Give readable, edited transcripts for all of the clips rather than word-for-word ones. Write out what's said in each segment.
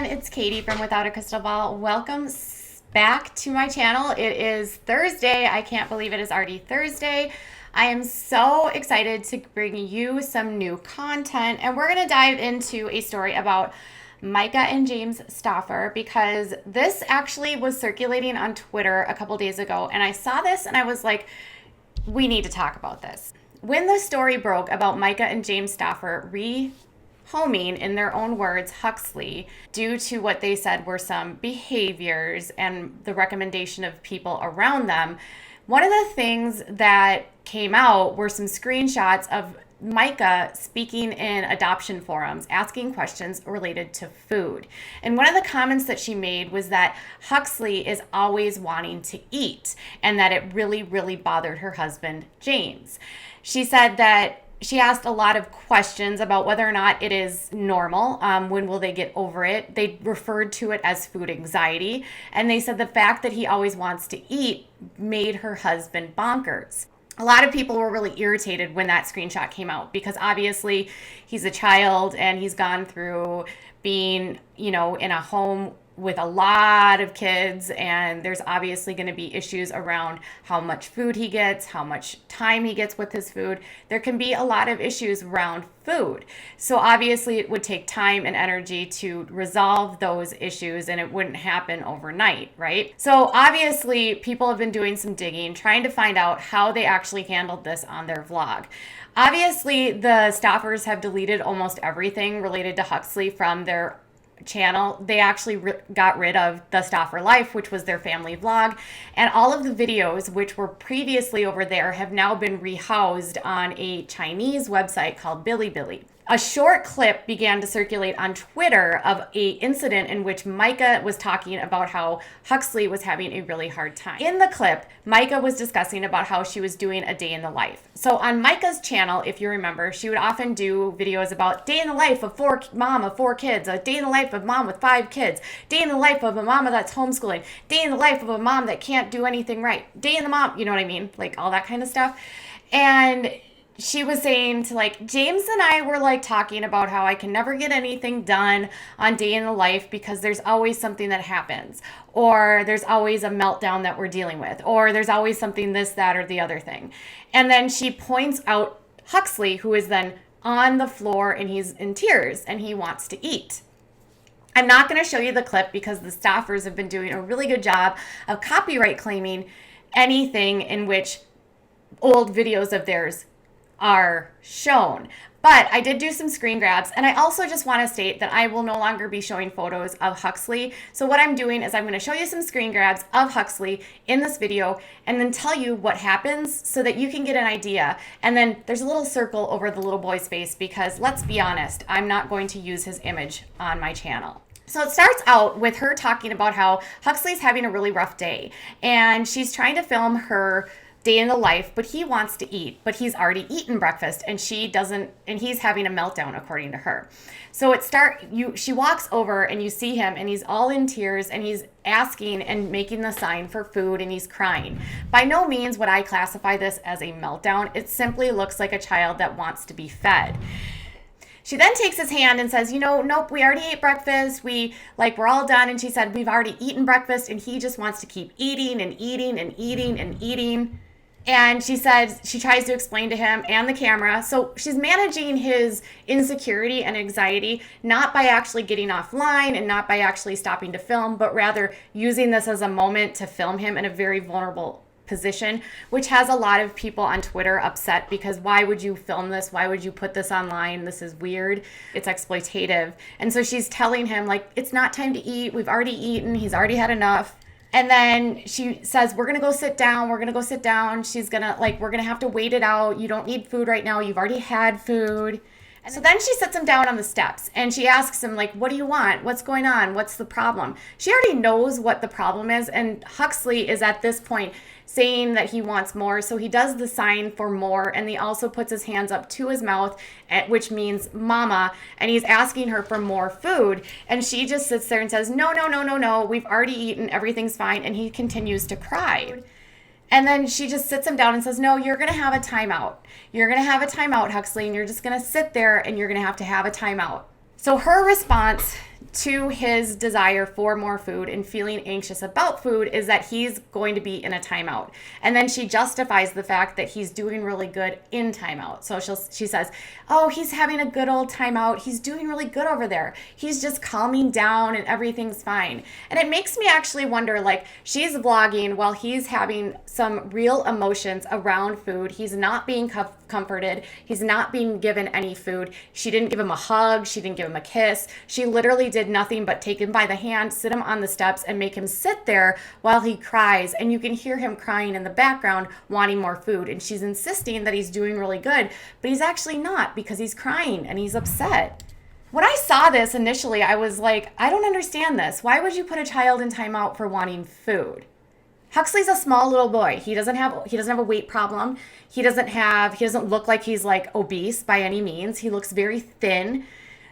it's Katie from Without a Crystal Ball. Welcome back to my channel. It is Thursday. I can't believe it is already Thursday. I am so excited to bring you some new content, and we're going to dive into a story about Myka and James Stauffer because this actually was circulating on Twitter a couple days ago, and I saw this and I was like, we need to talk about this. When the story broke about Myka and James Stauffer homing, in their own words, Huxley, due to what they said were some behaviors and the recommendation of people around them, one of the things that came out were some screenshots of Myka speaking in adoption forums, asking questions related to food. And one of the comments that she made was that Huxley is always wanting to eat and that it really, really bothered her husband, James. She said that she asked a lot of questions about whether or not it is normal. When will they get over it? They referred to it as food anxiety. And they said the fact that he always wants to eat made her husband bonkers. A lot of people were really irritated when that screenshot came out because obviously he's a child and he's gone through being, in a home with a lot of kids, and there's obviously going to be issues around how much food he gets, how much time he gets with his food. There can be a lot of issues around food. So obviously it would take time and energy to resolve those issues, and it wouldn't happen overnight, right? So obviously people have been doing some digging, trying to find out how they actually handled this on their vlog. Obviously the Stauffers have deleted almost everything related to Huxley from their channel. They actually got rid of the Stauffer Life, which was their family vlog, and all of the videos which were previously over there have now been rehoused on a Chinese website called Bilibili. A short clip began to circulate on Twitter of an incident in which Myka was talking about how Huxley was having a really hard time. In the clip, Myka was discussing about how she was doing a day in the life. So on Myka's channel, if you remember, she would often do videos about day in the life of mom of four kids, a day in the life of mom with 5 kids, day in the life of a mama that's homeschooling, day in the life of a mom that can't do anything right, day in the mom, you know what I mean? Like all that kind of stuff. And she was saying to James and I were talking about how I can never get anything done on day in the life because there's always something that happens, or there's always a meltdown that we're dealing with, or there's always something this, that, or the other thing. And then she points out Huxley, who is then on the floor and he's in tears and he wants to eat. I'm not going to show you the clip because the Stauffers have been doing a really good job of copyright claiming anything in which old videos of theirs are shown. But I did do some screen grabs, and I also just want to state that I will no longer be showing photos of Huxley. So what I'm doing is I'm going to show you some screen grabs of Huxley in this video and then tell you what happens so that you can get an idea. And then there's a little circle over the little boy's face because let's be honest, I'm not going to use his image on my channel. So it starts out with her talking about how Huxley's having a really rough day and she's trying to film her day in the life, but he wants to eat, but he's already eaten breakfast and she doesn't, and he's having a meltdown according to her. So she walks over and you see him and he's all in tears and he's asking and making the sign for food and he's crying. By no means would I classify this as a meltdown. It simply looks like a child that wants to be fed. She then takes his hand and says, nope, we already ate breakfast. We're all done. And she said, we've already eaten breakfast and he just wants to keep eating and eating and eating and eating. And she said she tries to explain to him and the camera. So she's managing his insecurity and anxiety, not by actually getting offline and not by actually stopping to film, but rather using this as a moment to film him in a very vulnerable position, which has a lot of people on Twitter upset because why would you film this? Why would you put this online? This is weird. It's exploitative. And so she's telling him it's not time to eat. We've already eaten. He's already had enough. And then she says, we're going to go sit down. We're going to go sit down. She's going to we're going to have to wait it out. You don't need food right now. You've already had food. And so then she sits him down on the steps and she asks him, what do you want? What's going on? What's the problem? She already knows what the problem is. And Huxley is at this point saying that he wants more. So he does the sign for more. And he also puts his hands up to his mouth, which means mama. And he's asking her for more food. And she just sits there and says, no, no, no, no, no. We've already eaten. Everything's fine. And he continues to cry. And then she just sits him down and says, no, you're going to have a timeout. You're going to have a timeout, Huxley, and you're just going to sit there and you're going to have a timeout. So her response to his desire for more food and feeling anxious about food is that he's going to be in a timeout. And then she justifies the fact that he's doing really good in timeout. So she says, oh, he's having a good old timeout. He's doing really good over there. He's just calming down and everything's fine. And it makes me actually wonder, like, she's vlogging while he's having some real emotions around food. He's not being comforted. He's not being given any food. She didn't give him a hug. She didn't give him a kiss. She literally did nothing but take him by the hand, sit him on the steps, and make him sit there while he cries. And you can hear him crying in the background, wanting more food. And she's insisting that he's doing really good, but he's actually not, because he's crying and he's upset. When I saw this initially, I was like, I don't understand this. Why would you put a child in timeout for wanting food? Huxley's a small little boy. He doesn't have a weight problem. He doesn't look like he's like obese by any means. He looks very thin.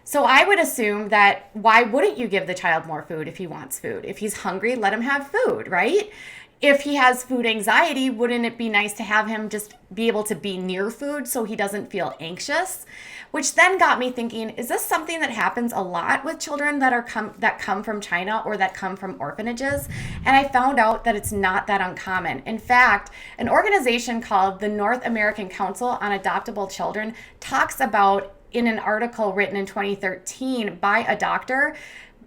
So I would assume that why wouldn't you give the child more food if he wants food? If he's hungry, let him have food, right? If he has food anxiety, wouldn't it be nice to have him just be able to be near food so he doesn't feel anxious? Which then got me thinking, is this something that happens a lot with children that come from China or that come from orphanages? And I found out that it's not that uncommon. In fact, an organization called the North American Council on Adoptable Children talks about, in an article written in 2013 by a doctor,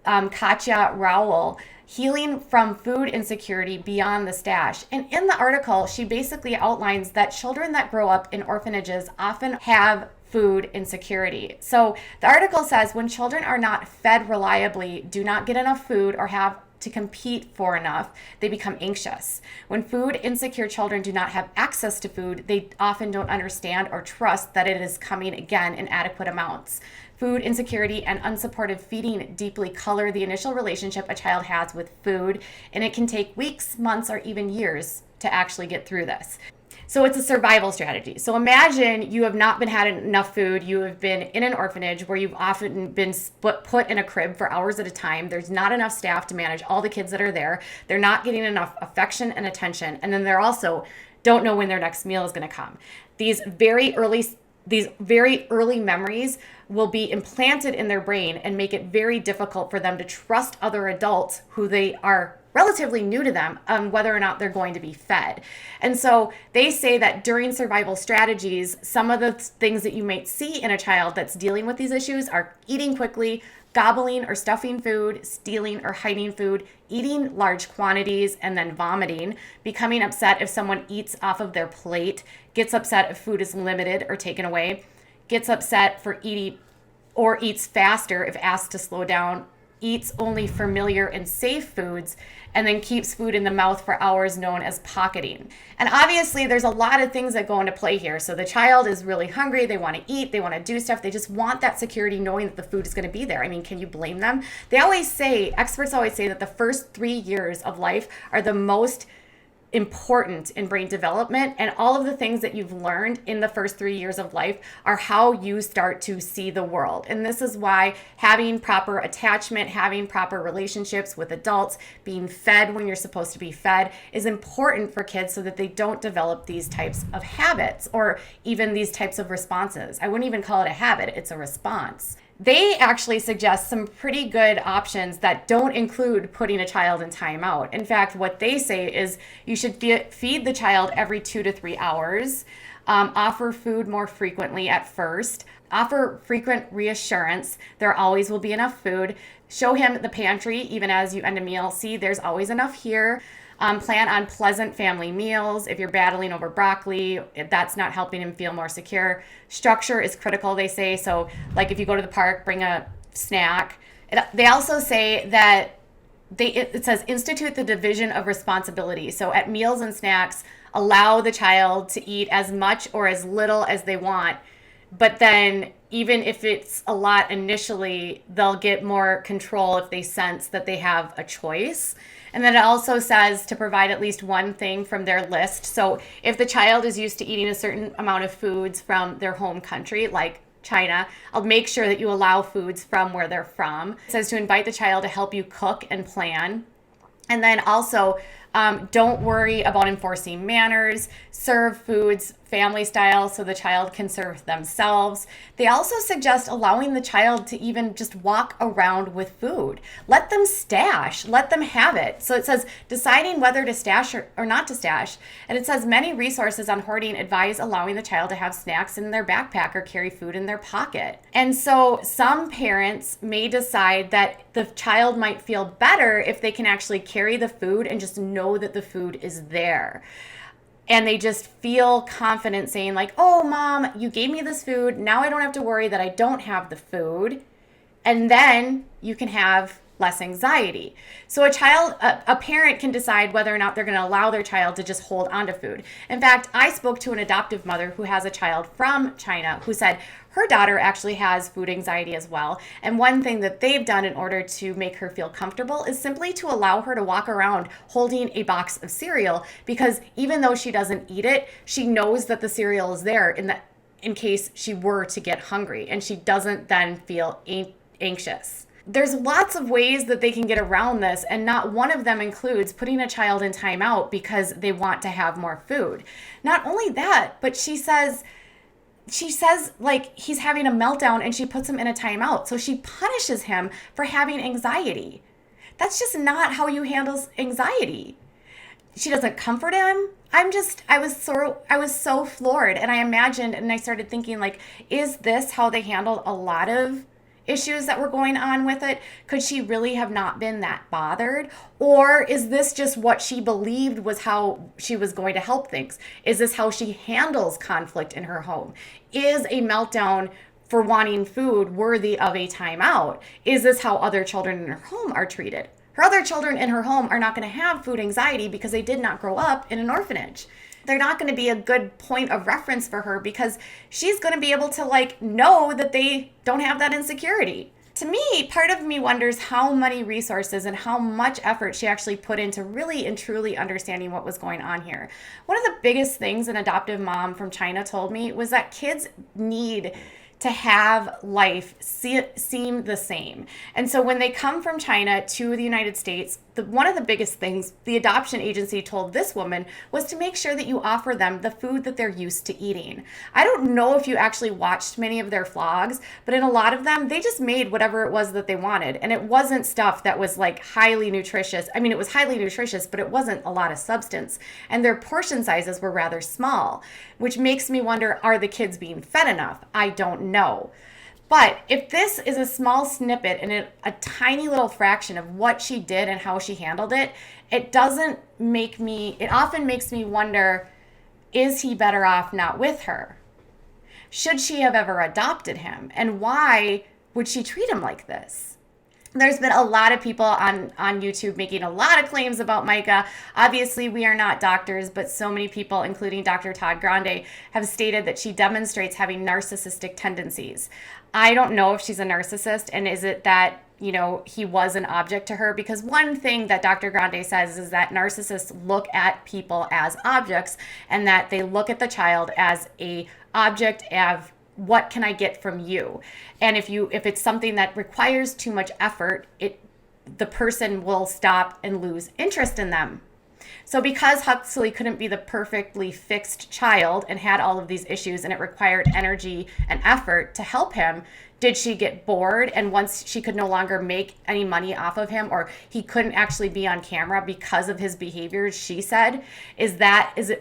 Katya Rowell, healing from food insecurity beyond the stash. And in the article, she basically outlines that children that grow up in orphanages often have food insecurity. So the article says when children are not fed reliably, do not get enough food, or have to compete for enough, they become anxious. When food insecure children do not have access to food, they often don't understand or trust that it is coming again in adequate amounts. Food insecurity and unsupportive feeding deeply color the initial relationship a child has with food, and it can take weeks, months, or even years to actually get through this. So it's a survival strategy. So imagine you have not been had enough food. You have been in an orphanage where you've often been put in a crib for hours at a time. There's not enough staff to manage all the kids that are there. They're not getting enough affection and attention. And then they're also don't know when their next meal is going to come. These very early memories will be implanted in their brain and make it very difficult for them to trust other adults who they are relatively new to them on whether or not they're going to be fed. And so they say that during survival strategies, some of the things that you might see in a child that's dealing with these issues are eating quickly, gobbling or stuffing food, stealing or hiding food, eating large quantities and then vomiting, becoming upset if someone eats off of their plate, gets upset if food is limited or taken away, gets upset for eating or eats faster if asked to slow down, eats only familiar and safe foods, and then keeps food in the mouth for hours, known as pocketing. And obviously there's a lot of things that go into play here. So the child is really hungry, they want to eat, they want to do stuff, they just want that security knowing that the food is going to be there. I mean, can you blame them? Experts always say that the first 3 years of life are the most important in brain development, and all of the things that you've learned in the first 3 years of life are how you start to see the world. And this is why having proper attachment, having proper relationships with adults, being fed when you're supposed to be fed is important for kids so that they don't develop these types of habits or even these types of responses. I wouldn't even call it a habit, it's a response. They actually suggest some pretty good options that don't include putting a child in timeout. In fact, what they say is you should feed the child every 2 to 3 hours, offer food more frequently at first, offer frequent reassurance there always will be enough food, show him the pantry even as you end a meal. See, there's always enough here. Plan on pleasant family meals. If you're battling over broccoli, if that's not helping him feel more secure. Structure is critical, they say. So like if you go to the park, bring a snack. They also say that it says institute the division of responsibility. So at meals and snacks, allow the child to eat as much or as little as they want. But then even if it's a lot initially, they'll get more control if they sense that they have a choice. And then it also says to provide at least one thing from their list. So if the child is used to eating a certain amount of foods from their home country, like China, I'll make sure that you allow foods from where they're from. It says to invite the child to help you cook and plan. And then also Don't worry about enforcing manners. Serve foods family style so the child can serve themselves. They also suggest allowing the child to even just walk around with food. Let them stash, let them have it. So it says deciding whether to stash or not to stash. And it says many resources on hoarding advise allowing the child to have snacks in their backpack or carry food in their pocket. And so some parents may decide that the child might feel better if they can actually carry the food and just know that the food is there. And they just feel confident saying like, oh, mom, you gave me this food. Now I don't have to worry that I don't have the food. And then you can have less anxiety. So a parent can decide whether or not they're going to allow their child to just hold on to food. In fact, I spoke to an adoptive mother who has a child from China who said her daughter actually has food anxiety as well. And one thing that they've done in order to make her feel comfortable is simply to allow her to walk around holding a box of cereal, because even though she doesn't eat it, she knows that the cereal is there in case she were to get hungry, and she doesn't then feel anxious. There's lots of ways that they can get around this, and not one of them includes putting a child in timeout because they want to have more food. Not only that, but she says like he's having a meltdown and she puts him in a timeout. So she punishes him for having anxiety. That's just not how you handle anxiety. She doesn't comfort him. I was so floored, and I imagined and I started thinking like, is this how they handled a lot of issues that were going on with it? Could she really have not been that bothered? Or is this just what she believed was how she was going to help things? Is this how she handles conflict in her home? Is a meltdown for wanting food worthy of a timeout? Is this how other children in her home are treated? Her other children in her home are not going to have food anxiety because they did not grow up in an orphanage. They're not going to be a good point of reference for her because she's going to be able to like know that they don't have that insecurity. To me, part of me wonders how many resources and how much effort she actually put into really and truly understanding what was going on here. One of the biggest things an adoptive mom from China told me was that kids need to have life seem the same. And so when they come from China to the United States, one of the biggest things the adoption agency told this woman was to make sure that you offer them the food that they're used to eating. I don't know if you actually watched many of their vlogs, but in a lot of them, they just made whatever it was that they wanted. And it wasn't stuff that was like highly nutritious. I mean, it was highly nutritious, but it wasn't a lot of substance. And their portion sizes were rather small, which makes me wonder, are the kids being fed enough? I don't know. But if this is a small snippet and a tiny little fraction of what she did and how she handled it, it often makes me wonder, is he better off not with her? Should she have ever adopted him? And why would she treat him like this? There's been a lot of people on YouTube making a lot of claims about Myka. Obviously, we are not doctors, but so many people, including Dr. Todd Grande, have stated that she demonstrates having narcissistic tendencies. I don't know if she's a narcissist, and is it that, he was an object to her? Because one thing that Dr. Grande says is that narcissists look at people as objects, and that they look at the child as a object of, what can I get from you? And if it's something that requires too much effort, the person will stop and lose interest in them. So because Huxley couldn't be the perfectly fixed child and had all of these issues and it required energy and effort to help him, did she get bored? And once she could no longer make any money off of him, or he couldn't actually be on camera because of his behaviors, she said,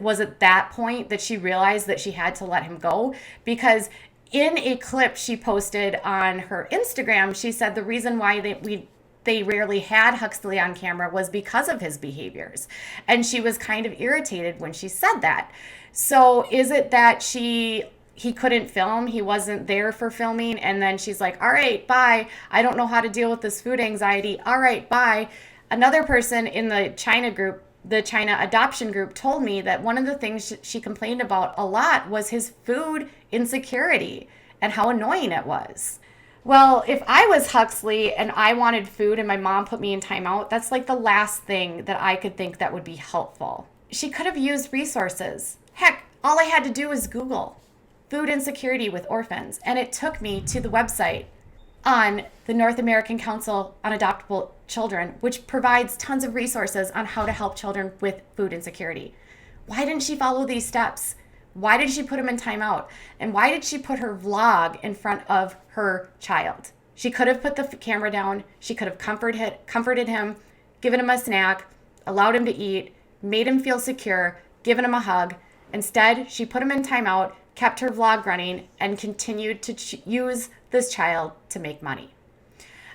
was it that point that she realized that she had to let him go? Because in a clip she posted on her Instagram, she said the reason why they rarely had Huxley on camera was because of his behaviors. And she was kind of irritated when she said that. So is it that he couldn't film, he wasn't there for filming, and then she's like, all right, bye. I don't know how to deal with this food anxiety. All right, bye. Another person in the China adoption group told me that one of the things she complained about a lot was his food insecurity and how annoying it was. Well, if I was Huxley and I wanted food and my mom put me in timeout, that's like the last thing that I could think that would be helpful. She could have used resources. Heck, all I had to do was Google food insecurity with orphans, and it took me to the website on the North American Council on children, which provides tons of resources on how to help children with food insecurity. Why didn't she follow these steps? Why did she put him in timeout? And why did she put her vlog in front of her child? She could have put the camera down. She could have comforted him, given him a snack, allowed him to eat, made him feel secure, given him a hug. Instead, she put him in timeout, kept her vlog running, and continued to use this child to make money.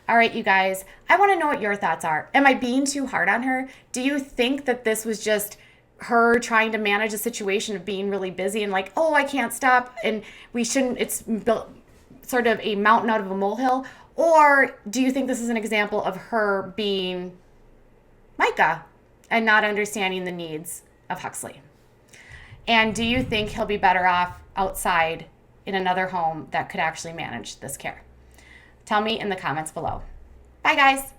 All right, you guys, I want to know what your thoughts are. Am I being too hard on her? Do you think that this was just her trying to manage a situation of being really busy and like, oh, I can't stop and we shouldn't, it's built sort of a mountain out of a molehill? Or do you think this is an example of her being Myka and not understanding the needs of Huxley? And do you think he'll be better off outside in another home that could actually manage this care? Tell me in the comments below. Bye, guys.